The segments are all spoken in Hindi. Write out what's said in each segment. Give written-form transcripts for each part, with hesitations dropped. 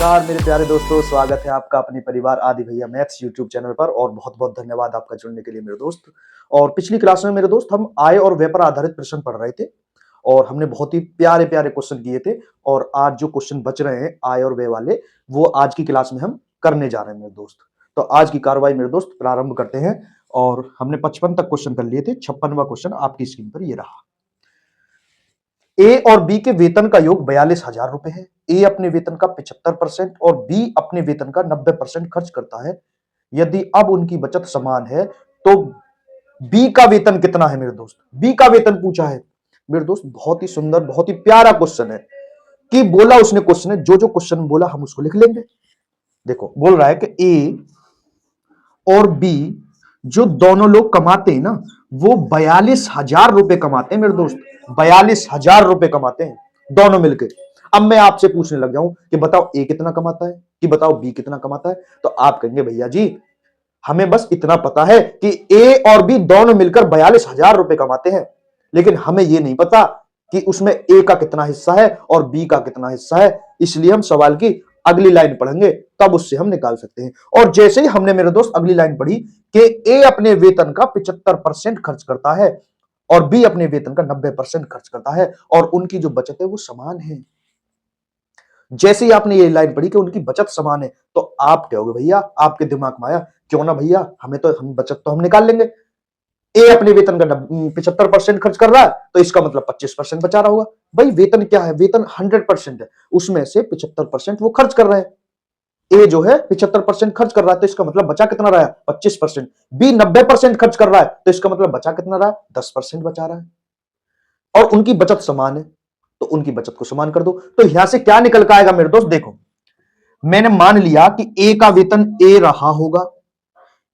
नमस्कार मेरे प्यारे दोस्तों, स्वागत है आपका अपने परिवार आदि भैया मैथ्स यूट्यूब चैनल पर। और बहुत बहुत धन्यवाद आपका जुड़ने के लिए मेरे दोस्त। और पिछली क्लास में मेरे दोस्त हम आय और व्यय पर आधारित प्रश्न पढ़ रहे थे और हमने बहुत ही प्यारे प्यारे क्वेश्चन किए थे। और आज जो क्वेश्चन बच रहे हैं आय और व्यय वाले, वो आज की क्लास में हम करने जा रहे हैं मेरे दोस्त। तो आज की कार्रवाई मेरे दोस्त प्रारंभ करते हैं। और हमने 55 तक क्वेश्चन कर लिए थे। 56वां क्वेश्चन आपकी स्क्रीन पर ये रहा। ए और बी के वेतन का योग 42,000 रुपए है। ए अपने वेतन का 75% और बी अपने वेतन का 90% खर्च करता है। यदि अब उनकी बचत समान है तो बी का वेतन कितना है मेरे दोस्त? बी का वेतन पूछा है मेरे दोस्त। बहुत ही सुंदर, बहुत ही प्यारा क्वेश्चन है कि बोला उसने क्वेश्चन है, जो जो क्वेश्चन बोला हम उसको लिख लेंगे। देखो बोल रहा है कि ए और बी जो दोनों लोग कमाते हैं ना, वो 42,000 रुपए कमाते हैं मेरे दोस्त। 42,000 रुपए कमाते हैं दोनों मिलकर। अब मैं आपसे पूछने लग जाऊं कि बताओ ए कितना कमाता है, कि बताओ बी कितना कमाता है, तो आप कहेंगे भैया जी हमें बस इतना पता है कि ए और बी दोनों मिलकर 42,000 रुपए कमाते हैं, लेकिन हमें यह नहीं पता कि उसमें ए का कितना हिस्सा है और बी का कितना हिस्सा है। इसलिए हम सवाल की अगली लाइन पढ़ेंगे, तब उससे हम निकाल सकते हैं। और जैसे ही हमने मेरे दोस्त अगली लाइन पढ़ी कि ए अपने वेतन का 75% खर्च करता है और बी अपने वेतन का 90% खर्च करता है और उनकी जो बचत है वो समान है। जैसे ही आपने ये लाइन पढ़ी कि उनकी बचत समान है, तो आप कहोगे भैया, आपके दिमाग में आया क्यों ना भैया, हम बचत तो हम निकाल लेंगे। ए अपने वेतन का 75% खर्च कर रहा है, तो इसका मतलब 25% बचा रहा होगा। भाई वेतन क्या है? वेतन 100% है, उसमें से 75% वो खर्च कर रहे हैं। ए जो है 75% खर्च कर रहा है, तो इसका मतलब बचा कितना रहा है? 25%। बी 90% खर्च कर रहा है, तो इसका मतलब बचा कितना रहा है? 10% बचा रहा है। और उनकी बचत समान है, तो उनकी बचत को समान कर दो। तो यहां से क्या निकल के आएगा मेरे दोस्त? देखो, मैंने मान लिया कि ए का वेतन ए रहा होगा।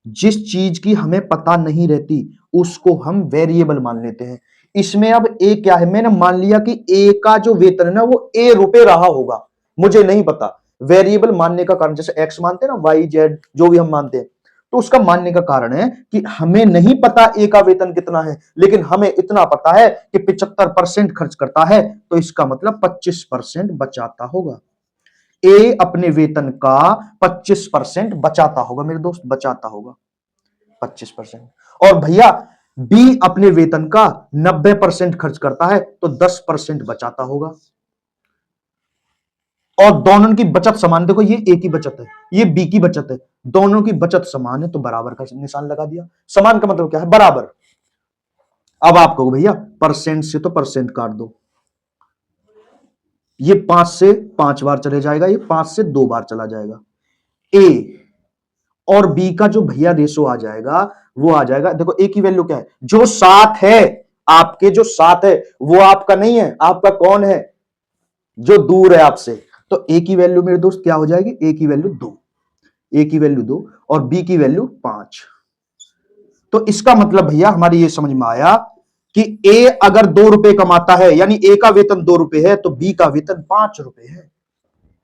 जिस चीज की हमें पता नहीं रहती उसको हम वेरिएबल मान लेते हैं। इसमें अब ए क्या है? मैंने मान लिया कि ए का जो वेतन है ना वो ए रुपए रहा होगा, मुझे नहीं पता। वेरिएबल मानने का कारण, जैसे एक्स मानते हैं ना, वाई जेड जो भी हम मानते हैं, तो उसका मानने का कारण है कि हमें नहीं पता ए का वेतन कितना है, लेकिन हमें इतना पता है कि 75% खर्च करता है, तो इसका मतलब 25% बचाता होगा। ए अपने वेतन का 25% बचाता होगा मेरे दोस्त, बचाता होगा 25%। और भैया बी अपने वेतन का 90% खर्च करता है, तो 10% बचाता होगा। और दोनों की बचत समान, देखो ये ए की बचत है, ये बी की बचत है, दोनों की बचत समान है, तो बराबर का निशान लगा दिया। समान का मतलब क्या है? बराबर। अब आप कहो भैया परसेंट से तो परसेंट काट दो, ये 5 से 5 बार चले जाएगा, ये 5 से 2 बार चला जाएगा। ए और बी का जो भैया रेशो आ जाएगा वो आ जाएगा, देखो ए की वैल्यू क्या है? जो 7 है, आपके जो 7 है वो आपका नहीं है, आपका कौन है? जो दूर है आपसे। तो ए की वैल्यू मेरे दोस्त क्या हो जाएगी? ए की वैल्यू 2, ए की वैल्यू 2 और बी की वैल्यू 5। तो इसका मतलब भैया हमारी ये समझ में आया कि ए अगर 2 रुपए कमाता है, यानी ए का वेतन 2 रुपए है, तो बी का वेतन 5 रुपए है।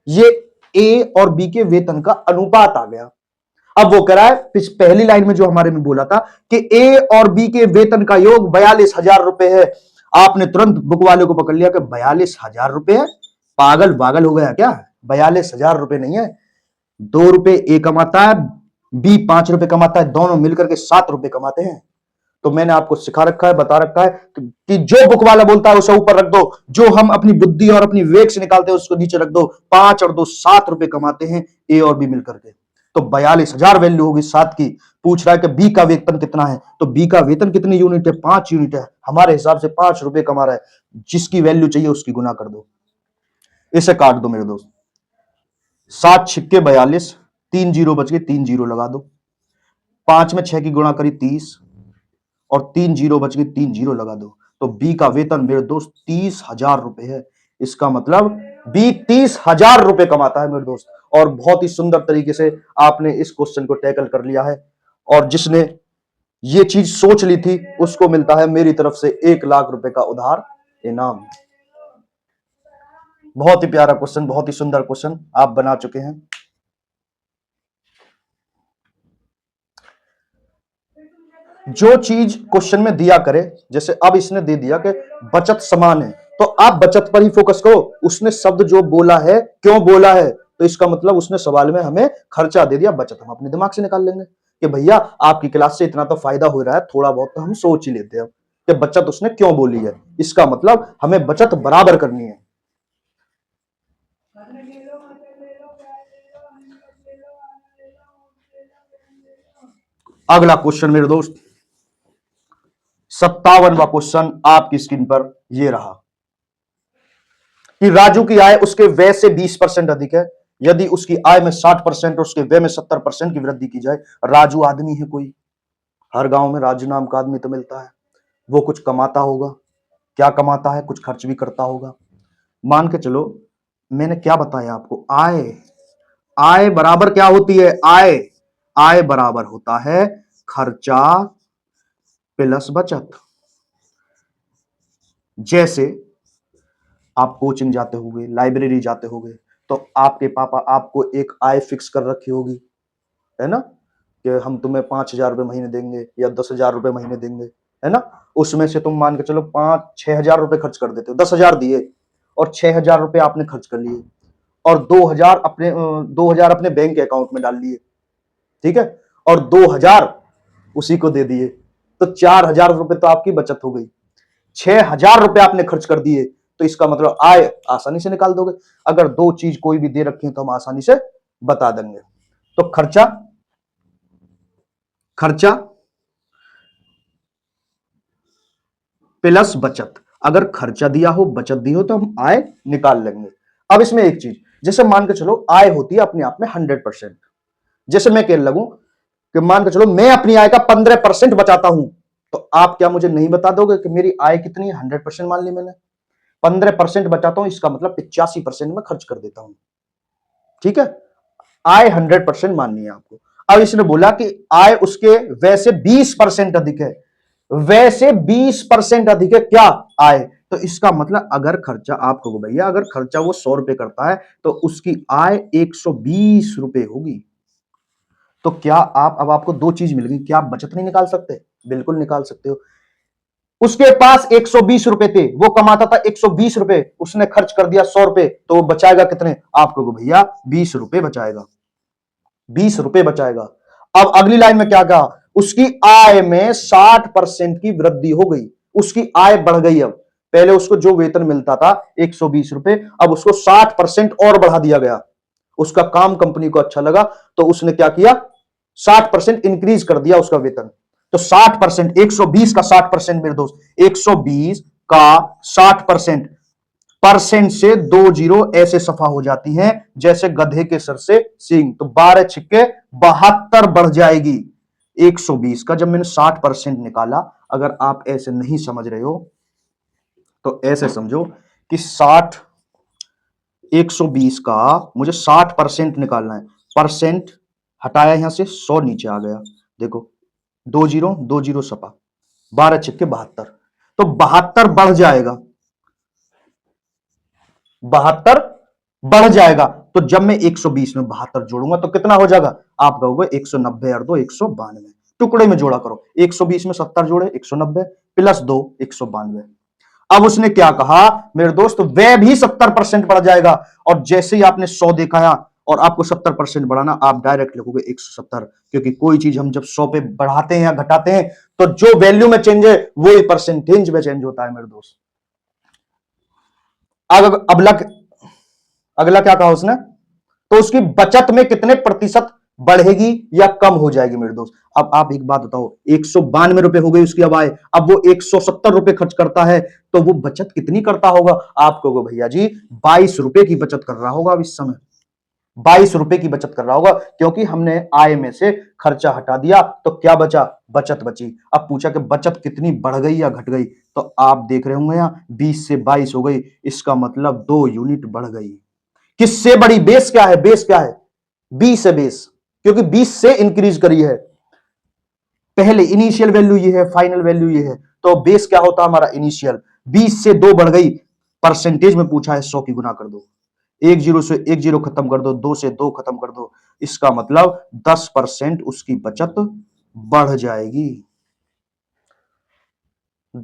ये ए और बी के वेतन का अनुपात आ गया। अब वो कह रहा है पहली लाइन में जो हमारे में बोला था कि ए और बी के वेतन का योग 42,000 रुपए है, आपने तुरंत बुक वाले को पकड़ लिया कि 42,000 रुपए है। पागल पागल हो गया क्या? 42,000 रुपए नहीं है। 2 रुपए ए कमाता है, बी 5 रुपए कमाता है, दोनों मिलकर के 7 रुपए कमाते हैं। तो मैंने आपको सिखा रखा है, बता रखा है कि जो बुक वाला बोलता है उसे ऊपर रख दो, जो हम अपनी बुद्धि और अपनी विवेक से निकालते हैं उसको नीचे रख दो। 5 और 2 7 रुपए कमाते हैं ए और बी मिलकर के, तो 42,000 वैल्यू होगी 7 की। पूछ रहा है कि बी का वेतन कितना है, तो बी का वेतन कितनी यूनिट है? 5 यूनिट है। हमारे हिसाब से 5 रुपए कमा रहा है, जिसकी वैल्यू चाहिए उसकी गुना कर दो। इसे काट दो मेरे दोस्त, 7 छिक्के 42, 3 जीरो बच गए, 3 जीरो लगा दो। 5 में 6 की गुणा करी 30 और 3 जीरो बच गए, 3 जीरो लगा दो। तो बी का वेतन मेरे दोस्त 30,000 रुपए है। इसका मतलब बी 30,000 रुपए कमाता है मेरे दोस्त। और बहुत ही सुंदर तरीके से आपने इस क्वेश्चन को टैकल कर लिया है, और जिसने ये चीज सोच ली थी उसको मिलता है मेरी तरफ से 1 लाख रुपए का उधार इनाम। बहुत ही प्यारा क्वेश्चन, बहुत ही सुंदर क्वेश्चन आप बना चुके हैं। जो चीज क्वेश्चन में दिया करे, जैसे अब इसने दे दिया कि बचत समान है, तो आप बचत पर ही फोकस करो। उसने शब्द जो बोला है, क्यों बोला है, तो इसका मतलब उसने सवाल में हमें खर्चा दे दिया, बचत हम अपने दिमाग से निकाल लेंगे कि भैया आपकी क्लास से इतना तो फायदा हो रहा है, थोड़ा बहुत तो हम सोच ही लेते हैं कि बचत उसने क्यों बोली है। इसका मतलब हमें बचत बराबर करनी है। अगला क्वेश्चन मेरे दोस्त, 57वां क्वेश्चन आपकी स्क्रीन पर ये रहा कि राजू की आय उसके व्यय से 20% अधिक है। यदि उसकी आय में 60% और उसके व्यय में 70% की वृद्धि की जाए। राजू आदमी है कोई, हर गांव में राजू नाम का आदमी तो मिलता है। वो कुछ कमाता होगा, क्या कमाता है, कुछ खर्च भी करता होगा। मान के चलो, मैंने क्या बताया आपको, आय, आय बराबर क्या होती है, आय, आय बराबर होता है खर्चा प्लस बचत। जैसे आप कोचिंग जाते होगे, लाइब्रेरी जाते होगे, तो आपके पापा आपको एक आय फिक्स कर रखी होगी, है ना, कि हम तुम्हें 5,000 रुपए महीने देंगे या 10,000 रुपए महीने देंगे, है ना। उसमें से तुम मान के चलो 5-6 हजार रुपए खर्च कर देते हो, 10,000 दिए और 6,000 रुपए आपने खर्च कर लिए और 2,000 अपने बैंक अकाउंट में डाल लिए, ठीक है, और 2,000 उसी को दे दिए, तो 4,000 रुपए तो आपकी बचत हो गई। 6,000 रुपए आपने खर्च कर दिए, तो इसका मतलब आय आसानी से निकाल दोगे। अगर दो चीज कोई भी दे रखी है तो हम आसानी से बता देंगे। तो खर्चा, खर्चा प्लस बचत, अगर खर्चा दिया हो बचत दी हो तो हम आय निकाल लेंगे। अब इसमें एक चीज, जैसे मान के चलो आय होती है अपने आप में 100%। जैसे मैं कहने लगूं कि मान के चलो मैं अपनी आय का 15% बचाता हूं, तो आप क्या मुझे नहीं बता दोगे कि मेरी आय कितनी है? 100% मान ली मैंने, 15% बचाता हूं, इसका मतलब 85% में खर्च कर देता हूं, ठीक है। आय 100% माननी है आपको। अब इसने बोला कि आय उसके व्यय से 20% अधिक है, व्यय से 20% अधिक है क्या, आय, तो इसका मतलब अगर खर्चा, आप कहो भैया अगर खर्चा वो 100 रुपए करता है तो उसकी आय 120 रुपए होगी। तो क्या आप, अब आपको दो चीज मिल गई, क्या आप बचत नहीं निकाल सकते? बिल्कुल निकाल सकते हो। उसके पास 120 रुपए थे, वो कमाता था 120 रुपए, उसने खर्च कर दिया 100 रुपए, तो वो बचाएगा कितने? आप कहोगे भैया 20 रुपए बचाएगा, 20 रुपए बचाएगा। अब अगली लाइन में क्या कहा, उसकी आय में 60% की वृद्धि हो गई, उसकी आय बढ़ गई। अब पहले उसको जो वेतन मिलता था 120 रुपए, अब उसको 60% और बढ़ा दिया गया। उसका काम कंपनी को अच्छा लगा तो उसने क्या किया, 60% इंक्रीज कर दिया उसका वेतन। तो 60%, 120 का 60% मेरे दोस्त, 120 का 60%, परसेंट से 2 जीरो ऐसे सफा हो जाती हैं जैसे गधे के सर से सींग, तो 12 छिक्के 72 बढ़ जाएगी। 120 का जब मैंने 60% निकाला, अगर आप ऐसे नहीं समझ रहे हो तो ऐसे समझो कि 120 का मुझे 60% निकालना है, परसेंट हटाया यहां से, 100 नीचे आ गया, देखो 2 जीरो सपा, 12 छिक्के 72, तो 72 बढ़ जाएगा, 72 बढ़ जाएगा। तो जब मैं 120 में 72 जोड़ूंगा तो कितना हो जाएगा? आप कहोगे 190 और 2 192, टुकड़े में जोड़ा करो, 120 में 70 जोड़े 190 प्लस 2 192। अब उसने क्या कहा मेरे दोस्त, वह भी 70% बढ़ जाएगा, और जैसे ही आपने 100 दिखाया और आपको 70% बढ़ाना, आप डायरेक्ट लिखोगे 170, क्योंकि कोई चीज हम जब 100 पे बढ़ाते हैं या घटाते हैं तो जो वैल्यू में चेंज है वो ही परसेंटेज में चेंज होता है मेरे दोस्त। अब अगला क्या कहा उसने, तो उसकी बचत में कितने प्रतिशत बढ़ेगी या कम हो जाएगी मेरे दोस्त। अब आप एक बात बताओ, 192 रुपए हो गई उसकी अब आय, अब वो 170 रुपए खर्च करता है, तो वो बचत कितनी करता होगा? आप कहोगे भैया जी 22 रुपए की बचत कर रहा होगा अब इस समय, 22 रुपए की बचत कर रहा होगा, क्योंकि हमने आय में से खर्चा हटा दिया तो क्या बचा? बचत बची। अब पूछा कि बचत कितनी बढ़ गई या घट गई, तो आप देख रहे होंगे यहां 20 से 22 हो गई, इसका मतलब 2 यूनिट बढ़ गई। किससे बड़ी? बेस क्या है, बेस क्या है? 20 है बेस, क्योंकि 20 से इंक्रीज करी है। पहले इनिशियल वैल्यू ये है, फाइनल वैल्यू ये है, तो बेस क्या होता है हमारा? इनिशियल। 20 से 2 बढ़ गई, परसेंटेज में पूछा है 100 की गुना कर दो, 1 जीरो से 1 जीरो खत्म कर दो, 2 से 2 खत्म कर दो, इसका मतलब 10% उसकी बचत बढ़ जाएगी।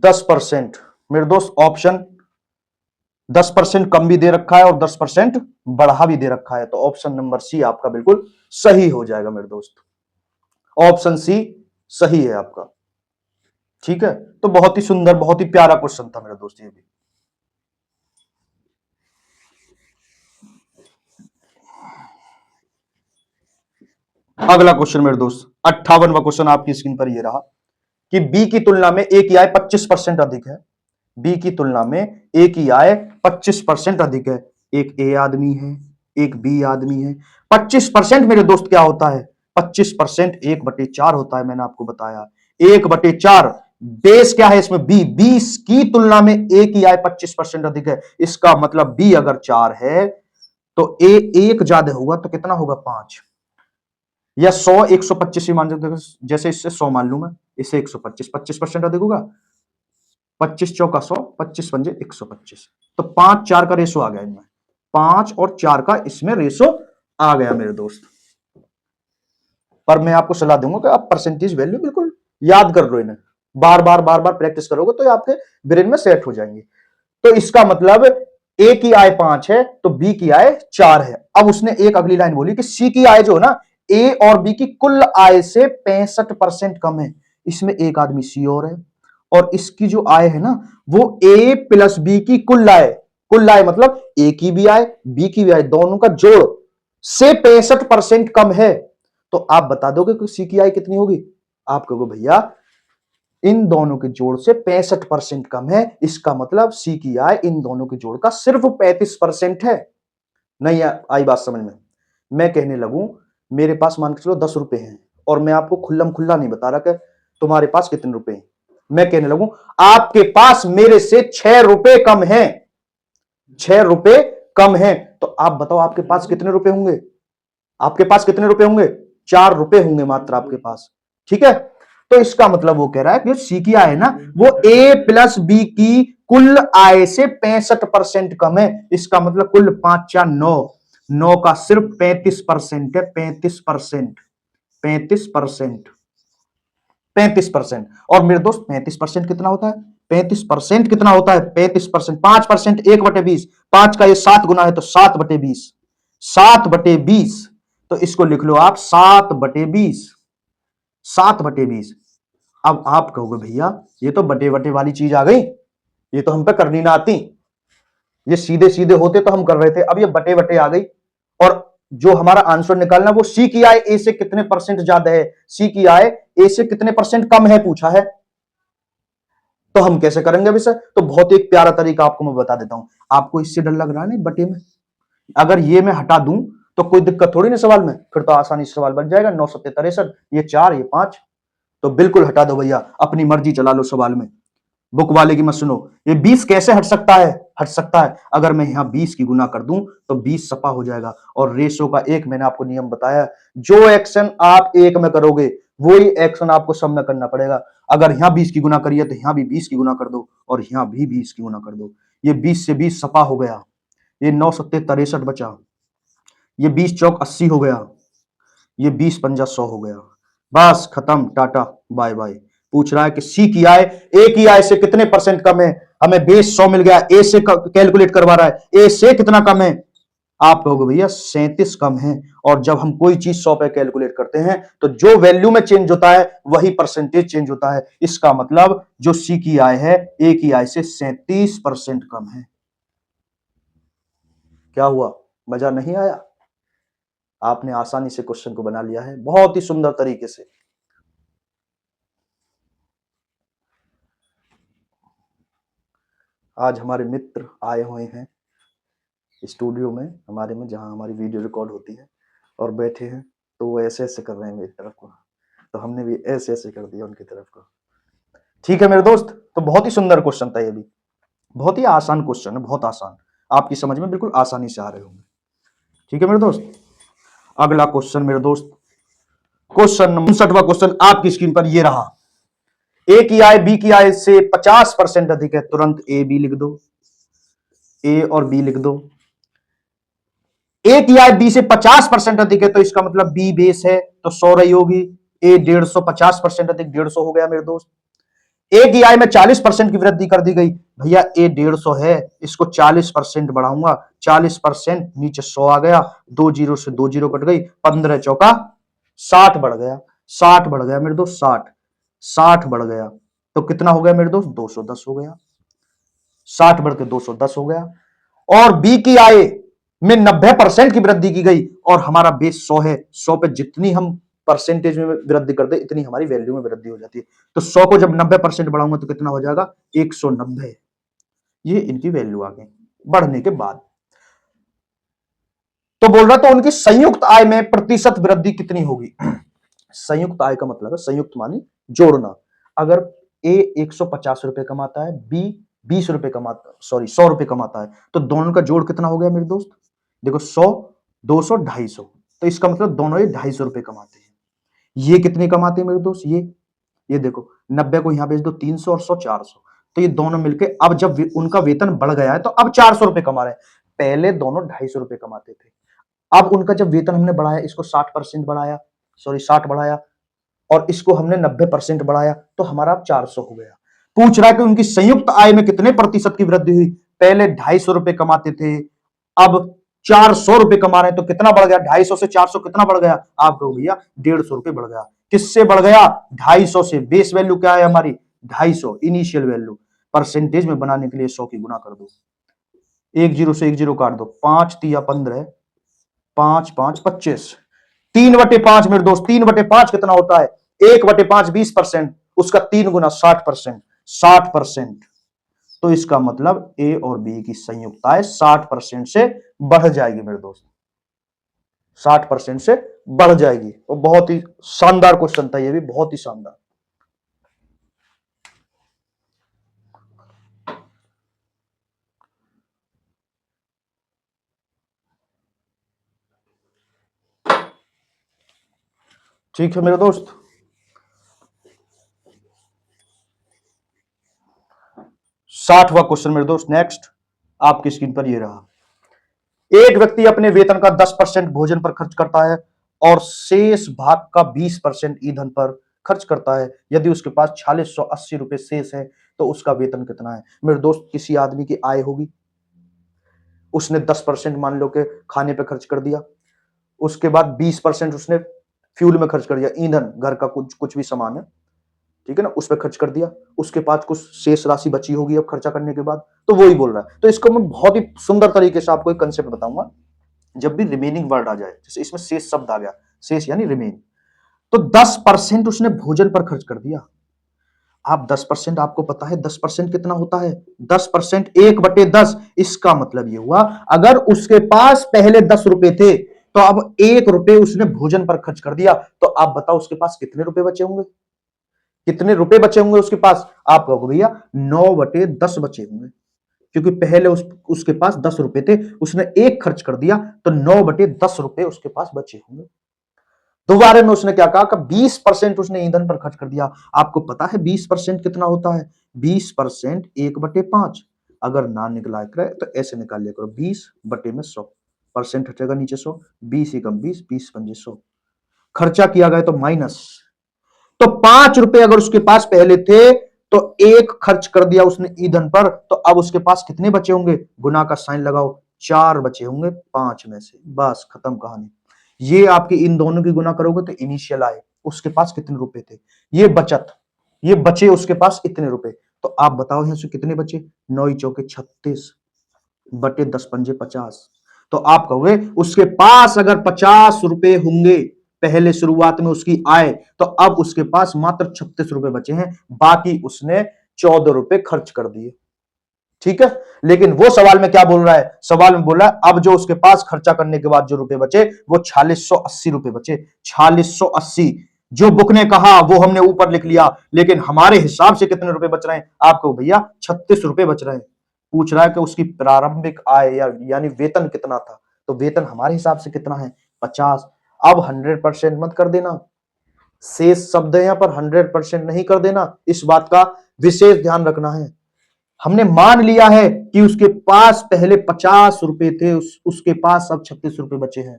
10% मेरे दोस्त, ऑप्शन 10% कम भी दे रखा है और 10% बढ़ा भी दे रखा है। तो ऑप्शन नंबर सी आपका बिल्कुल सही हो जाएगा मेरे दोस्त। ऑप्शन सी सही है आपका। ठीक है, तो बहुत ही सुंदर, बहुत ही प्यारा क्वेश्चन था मेरे दोस्त ये भी। अगला क्वेश्चन मेरे दोस्त 58वां क्वेश्चन आपकी स्क्रीन पर ये रहा कि बी की तुलना में ए की आय 25% अधिक है। बी की तुलना में ए की आय 25% अधिक है। एक ए आदमी है, एक बी आदमी है। 25% मेरे दोस्त क्या होता है? 25% 1/4 होता है। मैंने आपको बताया 1/4। बेस क्या है इसमें? बी। 20 की तुलना में ए की आय 25% अधिक है। इसका मतलब बी अगर 4 है तो ए 1 ज्यादा होगा तो कितना होगा? 5 या 100 125 ही मान सकते हो। जैसे इससे 100 मान लू मैं, इससे 125, 25% अधिक होगा। 25 चौका 100, 25 पंजे 125। तो 5 4 का रेशो आ गया इनमें, 5 और 4 का इसमें रेशो आ गया मेरे दोस्त। पर मैं आपको सलाह दूंगा कि आप परसेंटेज वैल्यू बिल्कुल याद कर लो इन्हें, बार बार बार बार प्रैक्टिस करोगे तो ये आपके ब्रेन में सेट हो जाएंगे। तो इसका मतलब ए की आय 5 है तो बी की आय 4 है। अब उसने एक अगली लाइन बोली कि सी की आय जो है ना, ए और बी की कुल आय से 65% कम है। इसमें एक आदमी सी और इसकी जो आय है ना वो ए प्लस बी की कुल आय, कुल आय मतलब ए की भी आय बी की भी आय दोनों का जोड़ से 65% कम है। तो आप बता दोगे कि सी की आय कितनी होगी? आप कहोगे भैया इन दोनों के जोड़ से 65% कम है, इसका मतलब सी की आय इन दोनों के जोड़ का सिर्फ 35% है। नहीं आई बात समझ में? मैं कहने लगूं मेरे पास मान के चलो 10 रुपए हैं और मैं आपको खुल्लम खुल्ला नहीं बता रहा कि तुम्हारे पास कितने रुपए हैं। मैं कहने लगूं आपके पास मेरे से 6 रुपए कम है, 6 रुपए कम है। तो आप बताओ आपके पास कितने रुपए होंगे? आपके पास कितने रुपए होंगे? 4 रुपए होंगे मात्र आपके पास। ठीक है, तो इसका मतलब वो कह रहा है कि सी की आय है ना वो ए प्लस बी की कुल आय से 65% कम है। इसका मतलब कुल 5 4 9, 9 का सिर्फ 35% है। 35%, 35%, 35%। और मेरे दोस्त 35% कितना होता है? 35% कितना होता है? 35%, 5% 1/20, 5 का ये 7 गुना है तो 7/20, 7/20। तो इसको लिख लो आप 7/20, 7/20। अब आप कहोगे भैया ये तो बटे बटे वाली चीज आ गई, ये तो हम पे करनी ना आती, ये सीधे सीधे होते तो हम कर रहे थे, अब ये बटे बटे आ गई। और जो हमारा आंसर निकालना वो सी की आय ए से कितने परसेंट ज्यादा है, सी की आय ए से कितने परसेंट कम है पूछा है। तो हम कैसे करेंगे अभी सर? तो बहुत एक प्यारा तरीका आपको मैं बता देता हूं। आपको इससे डर लग रहा है ना बटे में, अगर ये मैं हटा दूं तो कोई दिक्कत थोड़ी ना सवाल में, फिर तो आसानी से सवाल बन जाएगा। 9 7 63, ये 4 ये 5, तो बिल्कुल हटा दो भैया, अपनी मर्जी चला लो सवाल में, बुक वाले की मत सुनो। ये 20 कैसे हट सकता है? हट सकता है अगर मैं यहां 20 की गुना कर दूं तो 20 सपा हो जाएगा। और रेशो का एक मैंने आपको नियम बताया, जो एक्शन आप एक में करोगे वही एक्शन आपको सब में करना पड़ेगा। अगर यहां 20 की गुना करिए तो यहां भी 20 की गुना कर दो और यहां भी 20 की गुना कर दो। ये 20 से 20 सपा हो गया, ये 9 7 63 बचा, ये 20 चौक 80 हो गया, ये 20 पंजा 100 हो गया। बस खत्म, टाटा बाय बाय। पूछ रहा है कि सी की आय ए की आय से कितने परसेंट कम है। हमें बेस 100 मिल गया, ए से कैलकुलेट करवा रहा है, ए से कितना कम है? आप कहोगे भैया 37 कम है। और जब हम कोई चीज 100 पे कैलकुलेट करते हैं तो जो वैल्यू में चेंज होता है वही परसेंटेज चेंज होता है। इसका मतलब जो सी की आय है ए की आय से 37% कम है। क्या हुआ? मजा नहीं आया? आपने आसानी से क्वेश्चन को बना लिया है बहुत ही सुंदर तरीके से। आज हमारे मित्र आए हुए हैं स्टूडियो में हमारे में, जहां हमारी वीडियो रिकॉर्ड होती है, और बैठे हैं तो वो ऐसे ऐसे कर रहे हैं मेरी तरफ को, तो हमने भी ऐसे ऐसे कर दिया उनकी तरफ को। ठीक है मेरे दोस्त, तो बहुत ही सुंदर क्वेश्चन था ये भी, बहुत ही आसान क्वेश्चन है, बहुत आसान, आपकी समझ में बिल्कुल आसानी से आ रहे होंगे। ठीक है मेरे दोस्त, अगला क्वेश्चन मेरे दोस्त, क्वेश्चन नंबर 59वां क्वेश्चन आपकी स्क्रीन पर ये रहा। ए की आय बी की आय से 50% अधिक है। तुरंत ए बी लिख दो, ए और बी लिख दो। ए की आय बी से 50% अधिक है तो इसका मतलब बी बेस है तो 100 रही होगी। ए 150, 50% अधिक 150 हो गया मेरे दोस्त। ए की आय में 40% की वृद्धि कर दी गई भैया ए 150 है, इसको 40% बढ़ाऊंगा, 40% नीचे 100 आ गया, 2 जीरो से 2 जीरो कट गई, 15 चौका 60 बढ़ गया, 60 बढ़ गया मेरे दोस्त, 60 बढ़ गया तो कितना हो गया मेरे दोस्त, 210 हो गया, 60 बढ़ के 210 हो गया। और बी की आय में 90% की वृद्धि की गई और हमारा बेस 100 है, 100 पे जितनी हम परसेंटेज में वृद्धि करते इतनी हमारी वैल्यू में वृद्धि हो जाती है। तो 100 को जब 90% बढ़ाऊंगा तो कितना हो जाएगा, 190। ये इनकी वैल्यू आ गई बढ़ने के बाद। तो बोल रहा तो उनकी संयुक्त आय में प्रतिशत वृद्धि कितनी होगी। संयुक्त आय का मतलब है संयुक्त मानी जोड़ना। अगर ए 150 रुपए कमाता है, बी 20 रुपए कमाता, सॉरी 100 रुपए कमाता है, तो दोनों का जोड़ कितना हो गया मेरे दोस्त, देखो 100 200 250, तो इसका मतलब दोनों ही 250 रुपए कमाते हैं। ये कितने कमाते हैं मेरे दोस्त, ये देखो 90 को यहां भेज दो, 300 और 100 400, तो ये दोनों मिलके अब जब उनका वेतन बढ़ गया है तो अब 400 रुपए कमा रहे हैं। पहले दोनों 250 रुपए कमाते थे, अब उनका जब वेतन हमने बढ़ाया, इसको 60% बढ़ाया, सॉरी 60 बढ़ाया और इसको हमने 90% बढ़ाया तो हमारा अब 400 हो गया। पूछ रहा है कि उनकी संयुक्त आय में कितने प्रतिशत की वृद्धि हुई। पहले 250 रुपए कमाते थे, अब 400 रुपए कमा रहे हैं, तो कितना बढ़ गया, 250 से 400 कितना बढ़ गया, आप कहो भैया 150 रुपए बढ़ गया। किससे बढ़ गया, 250 से। बेस वैल्यू क्या है हमारी, 250 इनिशियल वैल्यू। परसेंटेज में बनाने के लिए 100 की गुना कर दो, 1 जीरो से 1 जीरो काट दो, 5 तिया 15, 5 5 25, 3/5 मेरे दोस्त, 3/5 कितना होता है, 1/5 20%, उसका 3 गुना 60%, 60%। तो इसका मतलब ए और बी की संयुक्त आय 60% से बढ़ जाएगी मेरे दोस्त, 60% से बढ़ जाएगी। और बहुत ही शानदार क्वेश्चन था ये भी, बहुत ही शानदार। ठीक है मेरे दोस्त, 60वां क्वेश्चन मेरे दोस्त नेक्स्ट आपकी स्क्रीन पर ये रहा। एक व्यक्ति अपने वेतन का 10% भोजन पर खर्च करता है और शेष भाग का 20% ईंधन पर खर्च करता है। यदि उसके पास 4680 रुपए शेष है तो उसका वेतन कितना है। मेरे दोस्त, किसी आदमी की आय होगी, उसने 10% मान लो कि खाने पे खर्च कर दिया, उसके बाद 20% उसने फ्यूल में खर्च कर दिया, ईंधन घर का कुछ कुछ भी सामान है, ठीक है ना, उस पर खर्च कर दिया, उसके पास कुछ शेष राशि बची होगी अब खर्चा करने के बाद, तो वो ही बोल रहा है। तो इसको मैं बहुत ही सुंदर तरीके से आपको एक कंसेप्ट बताऊंगा। जब भी रिमेनिंग वर्ड आ जाए, जैसे इसमें शेष शब्द आ गया, शेष यानी रिमेन, तो 10% उसने भोजन पर खर्च कर दिया। आप 10%, आपको पता है 10% कितना होता है, 10% 1/10। इसका मतलब ये हुआ अगर उसके पास पहले 10 रुपए थे तो अब 1 रुपए उसने भोजन पर खर्च कर दिया, तो आप बताओ उसके पास कितने रुपए बचे होंगे, कितने रुपए बचे होंगे उसके पास। आप कहोगे भैया 9/10 बचे होंगे, क्योंकि पहले उसके पास 10 रुपए थे, उसने 1 खर्च कर दिया तो 9/10 रुपए उसके पास बचे होंगे। दोबारा में उसने क्या कहा कि 20% उसने ईंधन पर खर्च कर दिया। आपको पता है 20% कितना होता है, 20% 1/5। अगर ना निकला करे तो ऐसे निकाल लिया करो, 20/100, हटेगा नीचे 100, 20 ही कम 20, 20 पंजे 100, खर्चा किया गया तो माइनस। तो 5 रुपए अगर उसके पास पहले थे तो 1 खर्च कर दिया उसने ईंधन पर, तो अब उसके पास कितने बचे होंगे, गुना का साइन लगाओ, 4 बचे होंगे 5 में से, बस खत्म कहानी। ये आपकी इन दोनों की गुना करोगे तो इनिशियल आए, उसके पास कितने रुपए थे, ये बचत, ये बचे उसके पास इतने रुपए। तो आप बताओ यहां से कितने बचे, 9 चौके 36 बटे 10 पंजे 50। तो आप कहोगे उसके पास अगर 50 रुपए होंगे पहले शुरुआत में उसकी आय, तो अब उसके पास मात्र 36 रुपए बचे हैं, बाकी उसने 14 रुपए खर्च कर दिए। ठीक है, लेकिन वो सवाल में क्या बोल रहा है, सवाल में बोल रहा है अब जो उसके पास खर्चा करने के बाद जो रुपए बचे वो 4680 रुपए बचे। 4680 जो बुक ने कहा वो हमने ऊपर लिख लिया, लेकिन हमारे हिसाब से कितने रुपए बच रहे हैं, आपको भैया 36 रुपए बच रहे हैं। पूछ रहा है कि उसकी प्रारंभिक आय यानी वेतन कितना था, तो वेतन हमारे हिसाब से कितना है, 50। अब 100% मत कर देना, शेष शब्द है यहां पर, 100% नहीं कर देना, इस बात का विशेष ध्यान रखना है। हमने मान लिया है कि उसके पास पहले 50 रुपए थे, उसके पास अब 36 रुपए बचे हैं,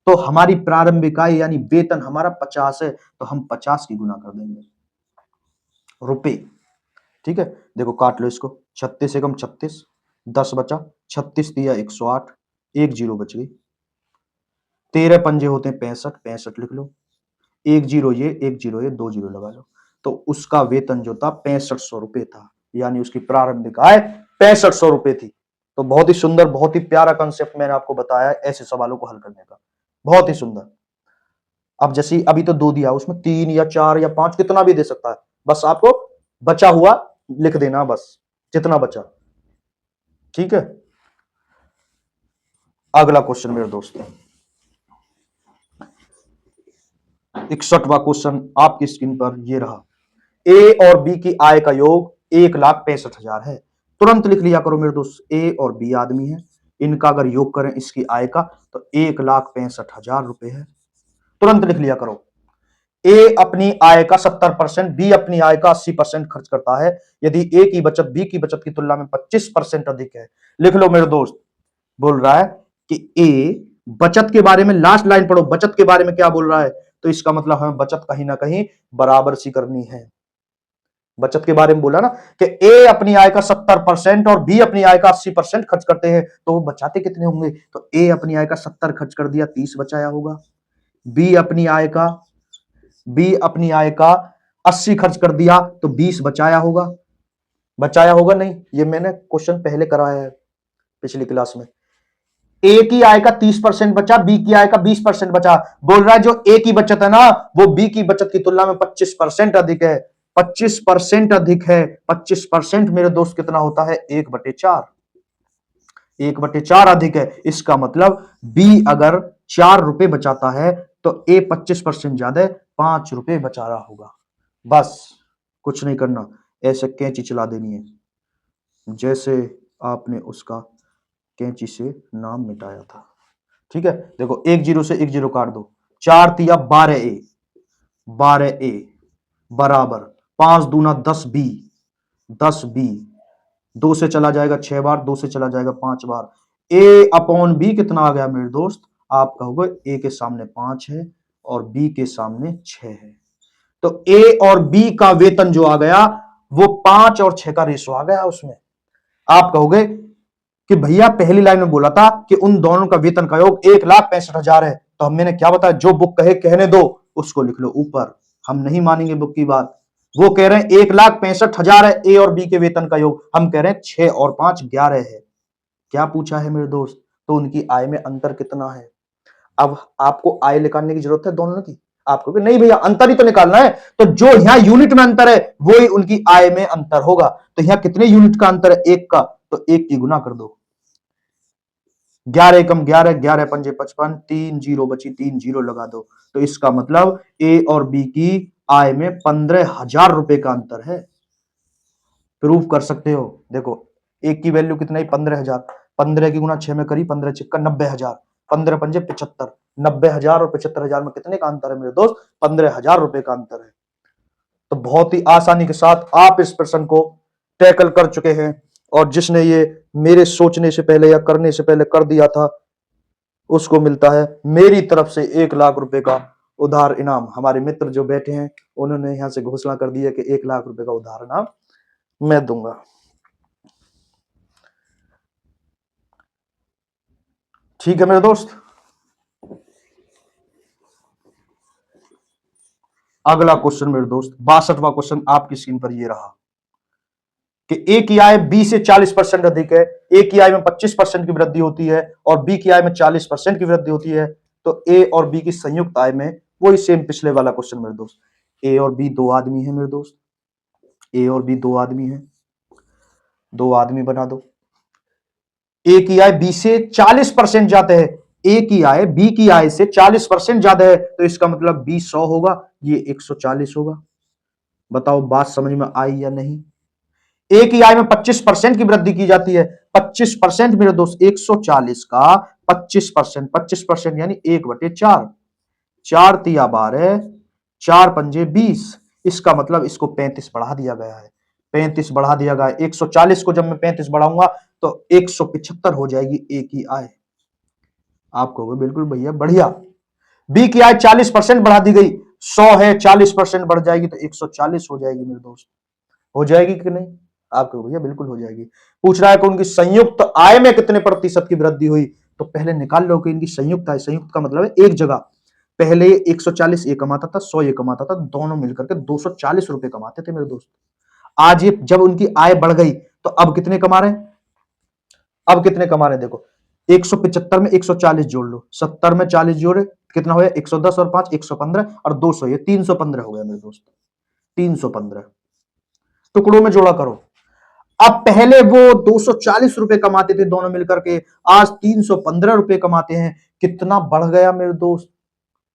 तो हमारी प्रारंभिक आय यानी वेतन हमारा 50 है, तो हम 50 की गुना कर देंगे रुपए। ठीक है, देखो काट लो इसको, 36 एकम 36, 10 बचा, 36 दिया 108, 1 जीरो बच गई। 13 पंजे होते हैं 65, 65 लिख लो, 1 जीरो ये, 1 जीरो ये, 2 जीरो लगा लो। तो उसका वेतन जो था 6500 रुपए था, यानी उसकी प्रारंभिक आय 6500 रुपए थी। तो बहुत ही सुंदर, बहुत ही प्यारा कंसेप्ट मैंने आपको बताया ऐसे सवालों को हल करने का, बहुत ही सुंदर। अब जैसे अभी तो 2 दिया, उसमें 3 या 4 या 5 कितना भी दे सकता है, बस आपको बचा हुआ लिख देना, बस जितना बचा। ठीक है, अगला क्वेश्चन मेरे दोस्त, 61वां क्वेश्चन आपकी स्क्रीन पर ये रहा। ए और बी की आय का योग 1,65,000 है। तुरंत लिख लिया करो मेरे दोस्त, ए और बी आदमी है, इनका अगर योग करें इसकी आय का तो 1,65,000 रुपए है। तुरंत लिख लिया करो। ए अपनी आय का 70%, बी अपनी आय का 80% खर्च करता है। यदि ए की बचत बी की बचत की तुलना में 25% अधिक है, लिख लो मेरे दोस्त। बोल रहा है कि ए बचत के बारे में, लास्ट लाइन पढ़ो, बचत के बारे में क्या बोल रहा है, तो इसका मतलब हमें बचत कहीं ना कहीं बराबर सी करनी है। बचत के बारे में बोला ना कि ए अपनी आय का 70% और बी अपनी आय का 80% खर्च करते हैं, तो वो बचाते कितने होंगे? तो ए अपनी आय का 70 खर्च कर दिया, 30 बचाया होगा। बी अपनी आय का 80 खर्च कर दिया तो 20 बचाया होगा। बचाया होगा नहीं? ये मैंने क्वेश्चन पहले कराया है पिछली क्लास में। ए की आय का 30% बचा, बी की आय का 20% बचा। बोल रहा है जो ए की बचत है ना, वो बी की बचत की तुलना में 25% अधिक है। 25% अधिक है। 25% मेरे दोस्त कितना होता है? 1/4। 1/4 अधिक है। इसका मतलब बी अगर 4 रुपए बचाता है तो ए 25% ज्यादा है, 5 रुपए बचा रहा होगा। बस कुछ नहीं करना, ऐसे कैंची चला देनी है जैसे आपने उसका कैंची से नाम मिटाया था। ठीक है, देखो 1 जीरो से 1 जीरो काट दो, 4 तिया 12 ए, 12 ए बराबर 5 दूना 10 बी, 10 बी 2 से चला जाएगा 6 बार, 2 से चला जाएगा 5 बार। ए अपॉन बी कितना आ गया मेरे दोस्त? आप कहोगे ए के सामने 5 है और बी के सामने 6 है, तो ए और बी का वेतन जो आ गया वो 5 और 6 का रेशो आ गया उसमें। आप कहोगे कि भैया पहली लाइन में बोला था कि उन दोनों का वेतन का योग 1,65,000 है, तो मैंने क्या बताया? जो बुक कहे कहने दो, उसको लिख लो ऊपर। हम नहीं मानेंगे बुक की बात। वो कह रहे हैं 1,65,000 है ए और बी के वेतन का योग, हम कह रहे हैं 6 और 5 11 है। क्या पूछा है मेरे दोस्त? तो उनकी आय में अंतर कितना है? अब आपको आय निकालने की जरूरत है दोनों की। आपको नहीं भैया अंतर ही तो निकालना है, तो जो यहां यूनिट में अंतर है वो ही उनकी आय में अंतर होगा। तो यहां कितने यूनिट का अंतर है? 1 का, तो 1 की गुना कर दो। 11 एकम 11, 11 पंजे 55, 3 जीरो बची, 3 जीरो लगा दो। तो इसका मतलब ए और बी की आय में 15,000 रुपए का अंतर है। प्रूफ कर सकते हो। देखो एक की वैल्यू कितना है? 15,000। 15 की गुना 6 में करी, 15 चिक्का 90,000, 15 पंजे 75, 90,000 और 75,000 में कितने का अंतर है मेरे दोस्त? 15,000 रुपए का अंतर है। तो बहुत ही आसानी के साथ आप इस प्रश्न को टैकल कर चुके हैं, और जिसने ये मेरे सोचने से पहले या करने से पहले कर दिया था उसको मिलता है मेरी तरफ से 1,00,000 रुपए का उधार इनाम। हमारे मित्र जो बैठे हैं उन्होंने यहां से घोषणा कर दी है कि 1,00,000 रुपए का उधार इनाम मैं दूंगा। ठीक है मेरे दोस्त, अगला क्वेश्चन मेरे दोस्त 62वां क्वेश्चन आपकी स्क्रीन पर ये रहा कि ए की आय बी से 40% अधिक है। ए की आय में 25% की वृद्धि होती है और बी की आय में 40% की वृद्धि होती है। तो ए और बी की संयुक्त आय में, वही सेम पिछले वाला क्वेश्चन मेरे दोस्त, ए और बी दो आदमी है मेरे दोस्त, ए और बी दो आदमी है, दो आदमी बना दो। ए की आय बी से 40% ज्यादा है, ए की आय बी की आय से 40% ज्यादा है, तो इसका मतलब बी 100 होगा, ये 140 होगा। बताओ बात समझ में आई या नहीं? ए की आय में 25% की वृद्धि की जाती है। 25% मेरे दोस्त, 140 का 25%, 25% यानी 1/4, 4 तिया 12, 4 पंजे 20। इसका मतलब इसको 35 बढ़ा दिया गया है। 35 बढ़ा दिया गया है। 140 को जब मैं 35 बढ़ाऊंगा तो 175 हो जाएगी ए की आय। आप कहोगे बिल्कुल भैया बढ़िया। बी की आय 40% बढ़ा दी गई, 100 है 40% बढ़ जाएगी तो 140 हो जाएगी मेरे दोस्त। हो जाएगी कि नहीं? आप कहो भैया बिल्कुल हो जाएगी। पूछ रहा है कि उनकी संयुक्त आय में कितने प्रतिशत की वृद्धि हुई, तो पहले निकाल लो कि इनकी संयुक्त आय, संयुक्त का मतलब है एक जगह पहले 140 ये कमाता था, 100 ये कमाता था, दोनों मिलकर के 240 रुपए कमाते थे मेरे दोस्त। आज ये जब उनकी आय बढ़ गई तो अब कितने कमा रहे हैं? अब कितने कमा रहे हैं देखो, 175 में 140 जोड़ लो, 70 में 40 जोड़े कितना हो गया, 110 और 5 115 और 200 ये 315 हो गया मेरे दोस्त। 315 टुकड़ों में जोड़ा करो। अब पहले वो 240 रुपए कमाते थे दोनों मिलकर के, आज 315 रुपए कमाते हैं। कितना बढ़ गया मेरे दोस्त,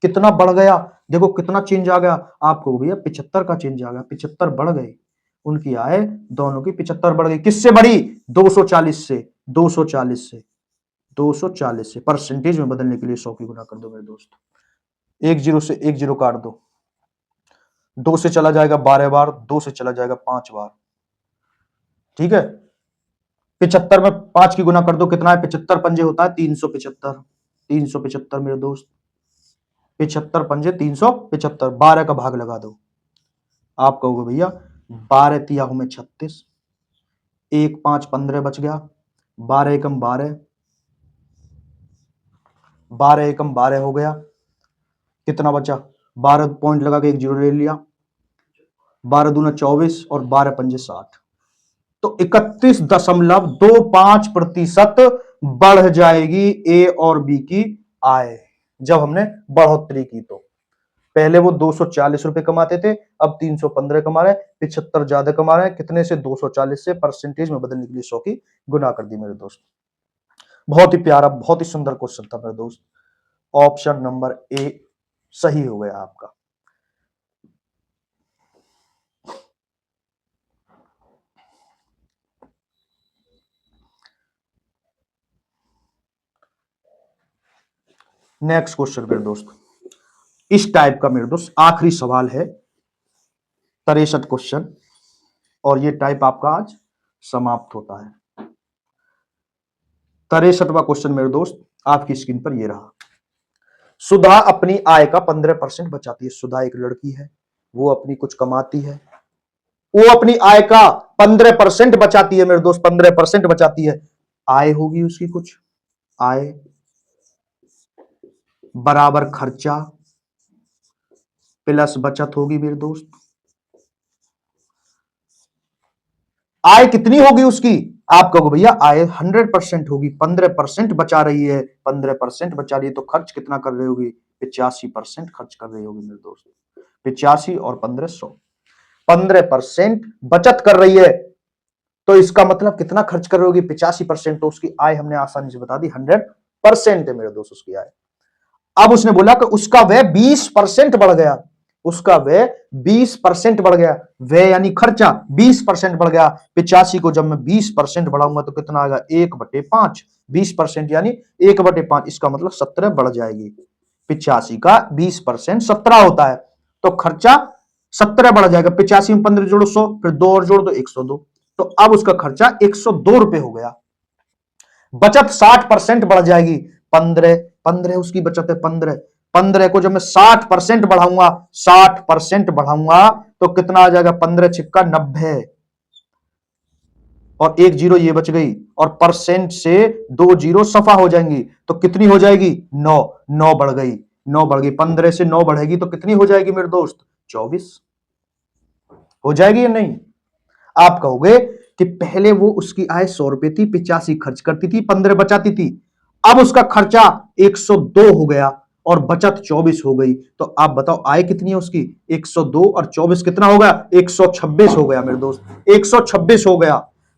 कितना बढ़ गया, देखो कितना चेंज आ गया। आपको भैया 75 का चेंज आ गया, 75 बढ़ गए उनकी आय, दोनों की 75 बढ़ गई। किससे बढ़ी? 240 से, 240 से, 240 से। परसेंटेज में बदलने के लिए 100 की गुना कर दो मेरे दोस्त। एक जीरो से एक जीरो काट दो, 2 से चला जाएगा 12 बार, 2 से चला जाएगा 5 बार, ठीक है। 75 में 5 की गुना कर दो, कितना है? 75 पंजे होता है 375, 375 मेरे दोस्त, 75 पंजे 375, 12 का भाग लगा दो। आप कहोगे भैया 12 तिया में 36, 1 5 15 बच गया, 12 एकम 12, 12 एकम 12 हो गया, कितना बचा? 12 पॉइंट लगा के एक जीरो ले लिया, 12 दूना 24 और 12 पंजे 60, तो 31.25% बढ़ जाएगी ए और बी की आय जब हमने बढ़ोतरी की। तो पहले वो 240 रुपए कमाते थे, अब 315 कमा रहे हैं, 75 ज्यादा कमा रहे हैं, कितने से? 240 से। परसेंटेज में बदलने के लिए 100 की गुना कर दी मेरे दोस्त। बहुत ही प्यारा, बहुत ही सुंदर क्वेश्चन था मेरे दोस्त। ऑप्शन नंबर ए सही हो गया आपका। नेक्स्ट क्वेश्चन मेरे दोस्त, इस टाइप का मेरे दोस्त आखिरी सवाल है, 63 क्वेश्चन, और ये टाइप आपका आज समाप्त होता है। 63वां क्वेश्चन मेरे दोस्त आपकी स्क्रीन पर ये रहा। सुधा अपनी आय का 15% बचाती है। सुधा एक लड़की है, वो अपनी कुछ कमाती है, वो अपनी आय का 15% बचाती है मेरे दोस्त, 15% बचाती है। आय होगी उसकी कुछ, आय बराबर खर्चा प्लस बचत होगी मेरे दोस्त। आय कितनी होगी उसकी? आप कहोगे भैया आय 100% होगी, 15% बचा रही है, 15% बचा रही है, तो खर्च कितना कर रही होगी? 85% खर्च कर रही होगी मेरे दोस्त। 85 और 15 100, 15% बचत कर रही है, तो इसका मतलब कितना खर्च कर रही होगी? 85%, तो उसकी आय हमने आसानी से बता दी 100% है मेरे दोस्त उसकी आय। अब उसने बोला कि उसका व्यय 20% बढ़ गया, उसका व्यय 20% बढ़ गया, व्यय यानी खर्चा 20% बढ़ गया। 85 को जब मैं 20% बढ़ाऊंगा तो कितना आएगा? 1/5, 20% यानी 1/5, इसका मतलब 17 बढ़ जाएगी। 85 का 20% 17 होता है, तो खर्चा 17 बढ़ जाएगा। 85 में 15 जोड़ो 100, फिर 2 और जोड़ दो 102, तो अब उसका खर्चा 102 रुपए हो गया। बचत 60% बढ़ जाएगी, 15 15 उसकी बचत है, 15 को जब मैं 60% बढ़ाऊंगा, 60% बढ़ाऊंगा तो कितना आ जाएगा? 15 छिक्का 90, और एक जीरो ये बच गई, और परसेंट से 2 जीरो सफा हो जाएंगी, तो कितनी हो जाएगी? 9, 9 बढ़ गई, 9 बढ़ गई, 15 से 9 बढ़ेगी तो कितनी हो जाएगी मेरे दोस्त? 24 हो जाएगी या नहीं? आप कहोगे कि पहले वो उसकी आय 100 रुपए थी, 85 खर्च करती थी, 15 बचाती थी, अब उसका खर्चा 102 हो गया और बचत 24 हो गई, तो आप बताओ आय कितनी है उसकी? 102 और 24 कितना हो गया? 126 हो गया मेरे दोस्त, 126 हो गया।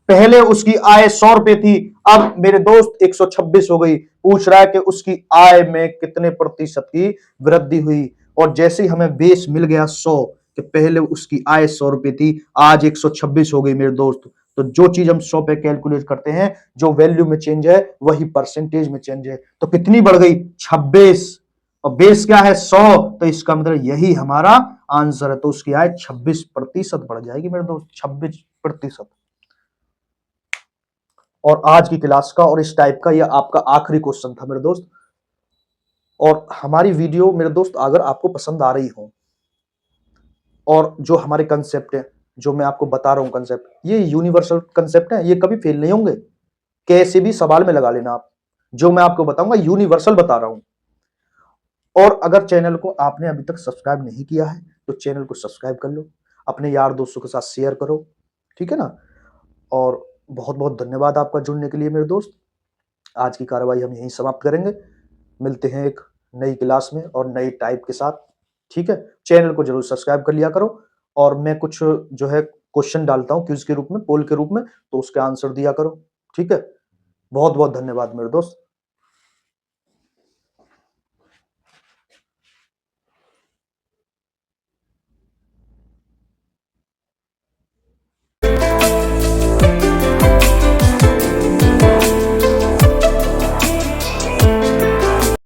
पहले उसकी आय 100 रुपए थी, अब मेरे दोस्त 126 हो गई। पूछ रहा है कि उसकी आय में कितने प्रतिशत की वृद्धि हुई, और जैसे ही हमें बेस मिल गया 100, कि पहले उसकी आय 100 रुपए थी, आज 126 हो गई मेरे दोस्त, तो जो चीज हम 100 पे कैलकुलेट करते हैं, जो वैल्यू में चेंज है वही परसेंटेज में चेंज है, तो कितनी बढ़ गई? 26, और बेस क्या है? 100, तो इसका मतलब यही हमारा आंसर है, तो उसकी आय 26% बढ़ जाएगी मेरे दोस्त, 26%। और आज की क्लास का और इस टाइप का यह आपका आखिरी क्वेश्चन था मेरे दोस्त। और हमारी वीडियो मेरे दोस्त अगर आपको पसंद आ रही हो, और जो हमारे कंसेप्ट है जो मैं आपको बता रहा हूँ कंसेप्ट, ये यूनिवर्सल कंसेप्ट है, ये कभी फेल नहीं होंगे। कैसे भी सवाल में लगा लेना आप, जो मैं आपको बताऊंगा यूनिवर्सल बता रहा हूं। और अगर चैनल को आपने अभी तक सब्सक्राइब नहीं किया है तो चैनल को सब्सक्राइब कर लो, अपने यार दोस्तों के साथ शेयर करो, ठीक है ना। और बहुत बहुत धन्यवाद आपका जुड़ने के लिए मेरे दोस्त। आज की कार्रवाई हम यहीं समाप्त करेंगे, मिलते हैं एक नई क्लास में और नई टाइप के साथ, ठीक है। चैनल को जरूर सब्सक्राइब कर लिया करो, और मैं कुछ जो है क्वेश्चन डालता हूं क्विज के रूप में, पोल के रूप में, तो उसके आंसर दिया करो, ठीक है। बहुत बहुत धन्यवाद मेरे दोस्त।